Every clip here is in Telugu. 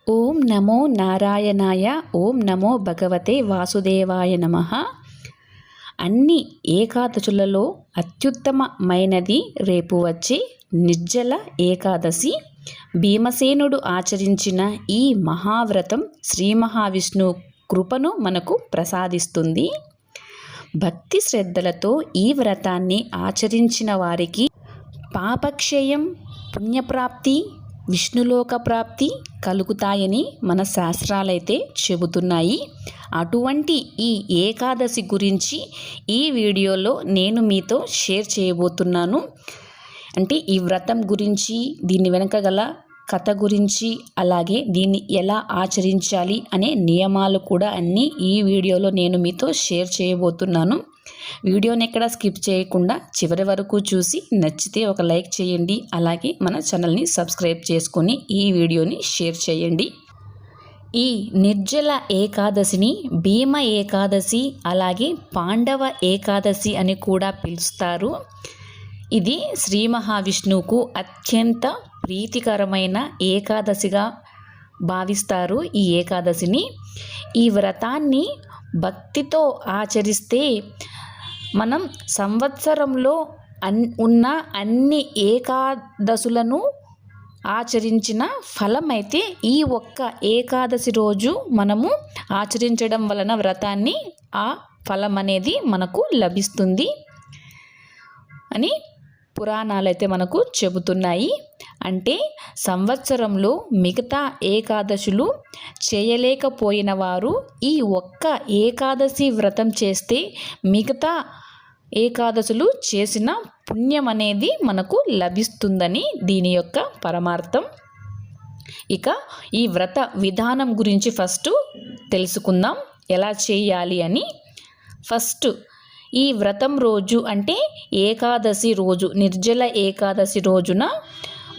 ఓం నమో నారాయణాయ. ఓం నమో భగవతే వాసుదేవాయ నమః. అన్ని ఏకాదశులలో అత్యుత్తమమైనది రేపు వచ్చే నిర్జల ఏకాదశి. భీమసేనుడు ఆచరించిన ఈ మహావ్రతం శ్రీ మహావిష్ణు కృపను మనకు ప్రసాదిస్తుంది. భక్తి శ్రద్ధలతో ఈ వ్రతాన్ని ఆచరించిన వారికి పాపక్షయం, పుణ్యప్రాప్తి, విష్ణులోక ప్రాప్తి కలుగుతాయని మన శాస్త్రాలైతే చెబుతున్నాయి. అటువంటి ఈ ఏకాదశి గురించి ఈ వీడియోలో నేను మీతో షేర్ చేయబోతున్నాను. అంటే ఈ వ్రతం గురించి, దీని వెనక గల కథ గురించి, అలాగే దీన్ని ఎలా ఆచరించాలి అనే నియమాలు కూడా అన్నీ ఈ వీడియోలో నేను మీతో షేర్ చేయబోతున్నాను. వీడియోని ఎక్కడ స్కిప్ చేయకుండా చివరి వరకు చూసి నచ్చితే ఒక లైక్ చేయండి. అలాగే మన ఛానల్ని సబ్స్క్రైబ్ చేసుకొని ఈ వీడియోని షేర్ చేయండి. ఈ నిర్జల ఏకాదశిని భీమ ఏకాదశి, అలాగే పాండవ ఏకాదశి అని కూడా పిలుస్తారు. ఇది శ్రీ మహావిష్ణువుకు అత్యంత ప్రీతికరమైన ఏకాదశిగా భావిస్తారు. ఈ ఏకాదశిని, ఈ వ్రతాన్ని భక్తితో ఆచరిస్తే మనం సంవత్సరంలో ఉన్న అన్ని ఏకాదశులను ఆచరించిన ఫలం అయితే ఈ ఒక్క ఏకాదశి రోజు మనము ఆచరించడం వలన వ్రతాన్ని ఆ ఫలం అనేది మనకు లభిస్తుంది అని పురాణాలైతే మనకు చెబుతున్నాయి. అంటే సంవత్సరంలో మిగతా ఏకాదశులు చేయలేకపోయిన వారు ఈ ఒక్క ఏకాదశి వ్రతం చేస్తే మిగతా ఏకాదశులు చేసిన పుణ్యం అనేది మనకు లభిస్తుందని దీని యొక్క పరమార్థం. ఇక ఈ వ్రత విధానం గురించి ఫస్ట్ తెలుసుకుందాం, ఎలా చేయాలి అని. ఫస్ట్ ఈ వ్రతం రోజు అంటే ఏకాదశి రోజు, నిర్జల ఏకాదశి రోజున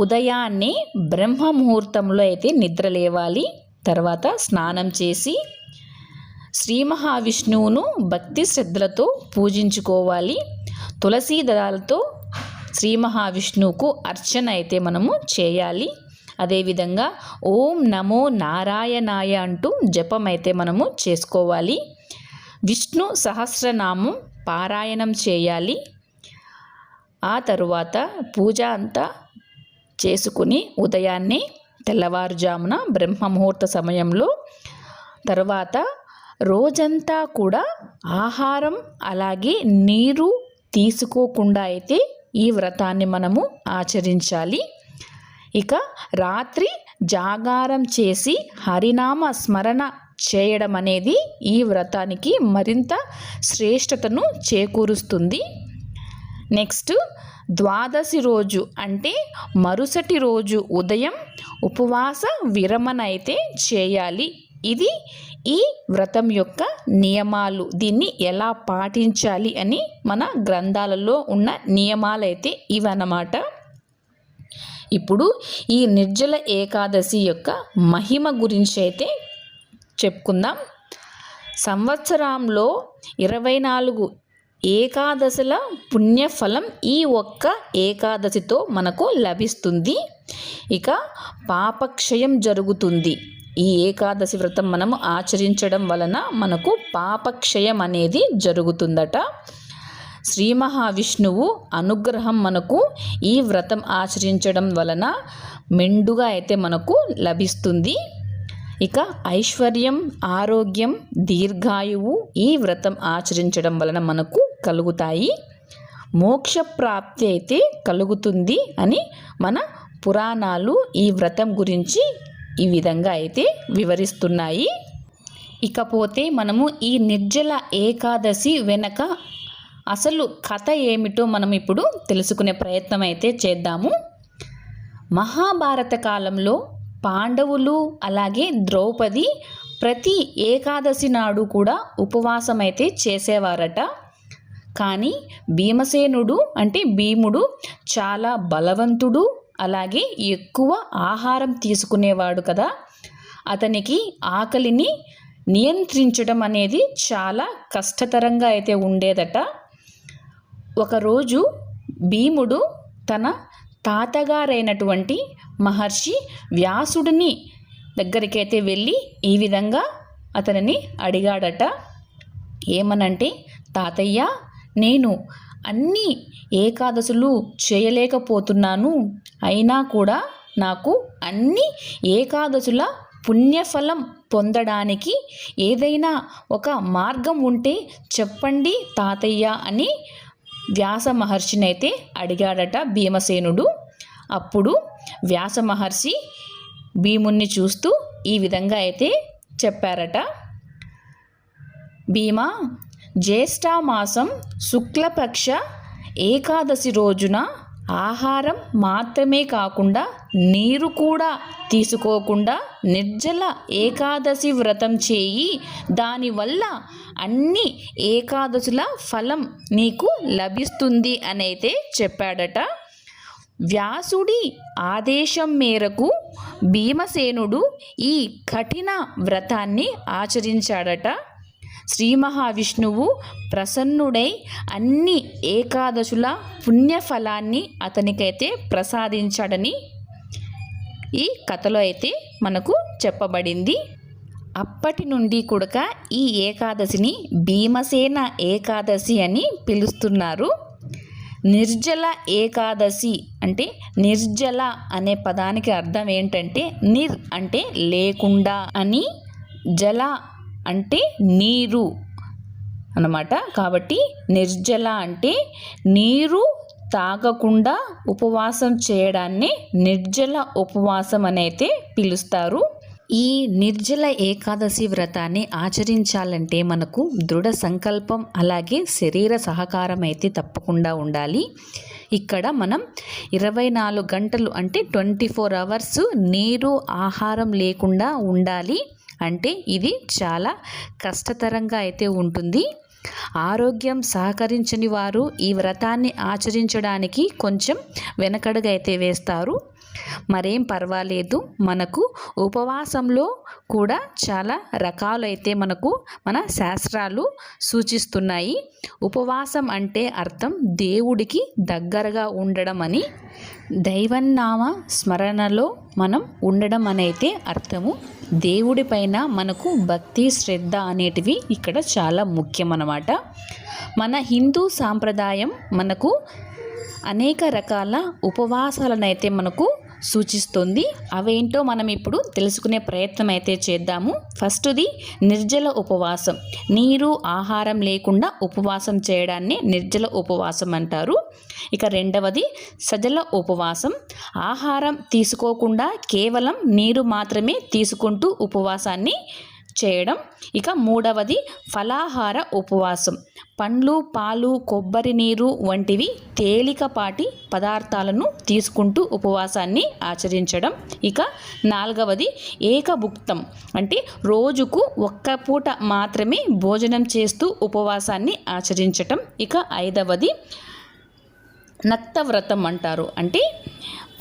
ఉదయాన్నే బ్రహ్మ ముహూర్తంలో అయితే నిద్ర లేవాలి. తర్వాత స్నానం చేసి శ్రీ మహావిష్ణువును భక్తి శ్రద్ధలతో పూజించుకోవాలి. తులసీ దళాలతో శ్రీ మహావిష్ణువుకు అర్చన అయితే మనము చేయాలి. అదేవిధంగా ఓం నమో నారాయణాయ అంటూ జపం అయితే మనము చేసుకోవాలి. విష్ణు సహస్రనామం పారాయణం చేయాలి. ఆ తరువాత పూజ అంతా చేసుకుని ఉదయాన్నే తెల్లవారుజామున బ్రహ్మ ముహూర్త సమయంలో తర్వాత రోజంతా కూడా ఆహారం అలాగే నీరు తీసుకోకుండా అయితే ఈ వ్రతాన్ని మనము ఆచరించాలి. ఇక రాత్రి జాగారం చేసి హరినామ స్మరణ చేయడం అనేది ఈ వ్రతానికి మరింత శ్రేష్టతను చేకూరుస్తుంది. నెక్స్ట్ ద్వాదశి రోజు అంటే మరుసటి రోజు ఉదయం ఉపవాస విరమణ అయితే చేయాలి. ఇది ఈ వ్రతం యొక్క నియమాలు. దీన్ని ఎలా పాటించాలి అని మన గ్రంథాలలో ఉన్న నియమాలైతే ఇవన్నమాట. ఇప్పుడు ఈ నిర్జల ఏకాదశి యొక్క మహిమ గురించి అయితే చెప్పుకుందాం. సంవత్సరంలో 24 ఏకాదశుల పుణ్యఫలం ఈ ఒక్క ఏకాదశితో మనకు లభిస్తుంది. ఇక పాపక్షయం జరుగుతుంది. ఈ ఏకాదశి వ్రతం మనము ఆచరించడం వలన మనకు పాపక్షయం అనేది జరుగుతుందట. శ్రీ మహావిష్ణువు అనుగ్రహం మనకు ఈ వ్రతం ఆచరించడం వలన మెండుగా అయితే మనకు లభిస్తుంది. ఇక ఐశ్వర్యం, ఆరోగ్యం, దీర్ఘాయువు ఈ వ్రతం ఆచరించడం వలన మనకు కలుగుతాయి. మోక్ష ప్రాప్తి అయితే కలుగుతుంది అని మన పురాణాలు ఈ వ్రతం గురించి ఈ విధంగా అయితే వివరిస్తున్నాయి. ఇకపోతే మనము ఈ నిర్జల ఏకాదశి వెనక అసలు కథ ఏమిటో మనం ఇప్పుడు తెలుసుకునే ప్రయత్నం అయితే చేద్దాము. మహాభారత కాలంలో పాండవులు అలాగే ద్రౌపది ప్రతి ఏకాదశి నాడు కూడా ఉపవాసం అయితే చేసేవారట. కానీ భీమసేనుడు అంటే భీముడు చాలా బలవంతుడు, అలాగే ఎక్కువ ఆహారం తీసుకునేవాడు కదా. అతనికి ఆకలిని నియంత్రించడం అనేది చాలా కష్టతరంగా అయితే ఉండేదట. ఒకరోజు భీముడు తన తాతగారైనటువంటి మహర్షి వ్యాసుడిని దగ్గరికైతే వెళ్ళి ఈ విధంగా అతనిని అడిగాడట. ఏమనంటే, తాతయ్య, నేను అన్ని ఏకాదశులు చేయలేకపోతున్నాను, అయినా కూడా నాకు అన్ని ఏకాదశుల పుణ్యఫలం పొందడానికి ఏదైనా ఒక మార్గం ఉంటే చెప్పండి తాతయ్య అని వ్యాస మహర్షిని అయితే అడిగాడట భీమసేనుడు. అప్పుడు వ్యాస మహర్షి భీముణ్ణి చూస్తూ ఈ విధంగా అయితే చెప్పారట. భీమా, జ్యేష్ఠమాసం శుక్లపక్ష ఏకాదశి రోజున ఆహారం మాత్రమే కాకుండా నీరు కూడా తీసుకోకుండా నిర్జల ఏకాదశి వ్రతం చేయి. దానివల్ల అన్ని ఏకాదశుల ఫలం నీకు లభిస్తుంది అనైతే చెప్పాడట. వ్యాసుడి ఆదేశం మేరకు భీమసేనుడు ఈ కఠిన వ్రతాన్ని ఆచరించాడట. శ్రీ మహావిష్ణువు ప్రసన్నుడై అన్ని ఏకాదశుల పుణ్యఫలాన్ని అతనికైతే ప్రసాదించాడని ఈ కథలో అయితే మనకు చెప్పబడింది. అప్పటి నుండి కూడా ఈ ఏకాదశిని భీమసేన ఏకాదశి అని పిలుస్తున్నారు. నిర్జల ఏకాదశి అంటే నిర్జల అనే పదానికి అర్థం ఏంటంటే నిర్ అంటే లేకుండా అని, జల అంటే నీరు అన్నమాట. కాబట్టి నిర్జల అంటే నీరు తాగకుండా ఉపవాసం చేయడాన్ని నిర్జల ఉపవాసం అని అయితే పిలుస్తారు. ఈ నిర్జల ఏకాదశి వ్రతాన్ని ఆచరించాలంటే మనకు దృఢ సంకల్పం అలాగే శరీర సహకారం అయితే తప్పకుండా ఉండాలి. ఇక్కడ మనం 24 గంటలు అంటే 24 అవర్స్ నీరు ఆహారం లేకుండా ఉండాలి. అంటే ఇది చాలా కష్టతరంగా అయితే ఉంటుంది. ఆరోగ్యం సహకరించని వారు ఈ వ్రతాన్ని ఆచరించడానికి కొంచెం వెనకడుగా అయితే వేస్తారు. మరేం పర్వాలేదు, మనకు ఉపవాసంలో కూడా చాలా రకాలు అయితే మనకు మన శాస్త్రాలు సూచిస్తున్నాయి. ఉపవాసం అంటే అర్థం దేవుడికి దగ్గరగా ఉండడం అని, దైవన్నామ స్మరణలో మనం ఉండడం అనైతే అర్థము. దేవుడి పైన మనకు భక్తి శ్రద్ధ అనేటివి ఇక్కడ చాలా ముఖ్యం అన్నమాట. మన హిందూ సాంప్రదాయం మనకు అనేక రకాల ఉపవాసాలను అయితే మనకు సూచిస్తుంది. అవేంటో మనం ఇప్పుడు తెలుసుకునే ప్రయత్నం అయితే చేద్దాము. ఫస్ట్ది నిర్జల ఉపవాసం. నీరు ఆహారం లేకుండా ఉపవాసం చేయడాన్ని నిర్జల ఉపవాసం అంటారు. ఇక రెండవది సజల ఉపవాసం. ఆహారం తీసుకోకుండా కేవలం నీరు మాత్రమే తీసుకుంటూ ఉపవాసాన్ని చేయడం. ఇక మూడవది ఫలాహార ఉపవాసం. పండ్లు, పాలు, కొబ్బరి నీరు వంటివి తేలికపాటి పదార్థాలను తీసుకుంటూ ఉపవాసాన్ని ఆచరించడం. ఇక నాలుగవది ఏకభుక్తం అంటే రోజుకు ఒక్క పూట మాత్రమే భోజనం చేస్తూ ఉపవాసాన్ని ఆచరించటం. ఇక ఐదవది నక్తవ్రతం అంటారు. అంటే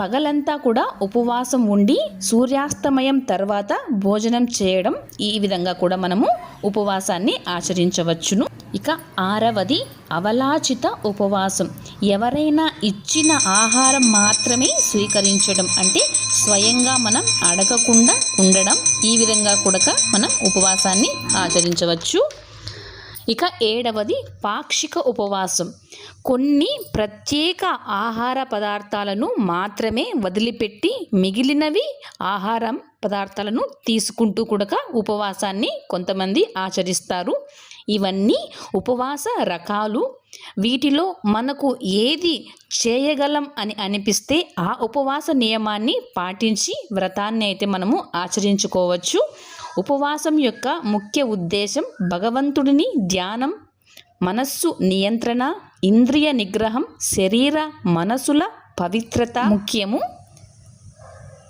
పగలంతా కూడా ఉపవాసం ఉండి సూర్యాస్తమయం తర్వాత భోజనం చేయడం. ఈ విధంగా కూడా మనము ఉపవాసాన్ని ఆచరించవచ్చును. ఇక ఆరవది అవలాచిత ఉపవాసం. ఎవరైనా ఇచ్చిన ఆహారం మాత్రమే స్వీకరించడం. అంటే స్వయంగా మనం అడగకుండా ఉండడం. ఈ విధంగా కూడా మనం ఉపవాసాన్ని ఆచరించవచ్చు. ఇక ఏడవది పాక్షిక ఉపవాసం. కొన్ని ప్రత్యేక ఆహార పదార్థాలను మాత్రమే వదిలిపెట్టి మిగిలినవి ఆహారం పదార్థాలను తీసుకుంటూ కూడా ఉపవాసాన్ని కొంతమంది ఆచరిస్తారు. ఇవన్నీ ఉపవాస రకాలు. వీటిలో మనకు ఏది చేయగలం అని అనిపిస్తే ఆ ఉపవాస నియమాన్ని పాటించి వ్రతాన్ని అయితే మనము ఆచరించుకోవచ్చు. ఉపవాసం యొక్క ముఖ్య ఉద్దేశం భగవంతుడిని ధ్యానం, మనస్సు నియంత్రణ, ఇంద్రియ నిగ్రహం, శరీర మనసుల పవిత్రత ముఖ్యము.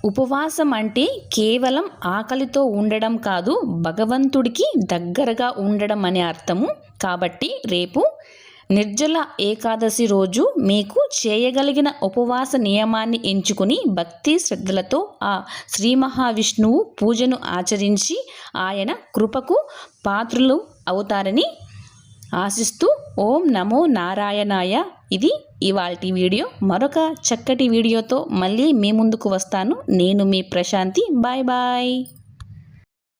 ఉపవాసం అంటే కేవలం ఆకలితో ఉండడం కాదు, భగవంతుడికి దగ్గరగా ఉండడం అనే అర్థము. కాబట్టి రేపు నిర్జల ఏకాదశి రోజు మీకు చేయగలిగిన ఉపవాస నియమాన్ని ఎంచుకుని భక్తి శ్రద్ధలతో ఆ శ్రీ మహావిష్ణువు పూజను ఆచరించి ఆయన కృపకు పాత్రులు అవుతారని ఆశిస్తూ ఓం నమో నారాయణాయ. ఇది ఇవాల్టి వీడియో. మరొక చక్కటి వీడియోతో మళ్ళీ మీ ముందుకు వస్తాను. నేను మీ ప్రశాంతి. Bye bye.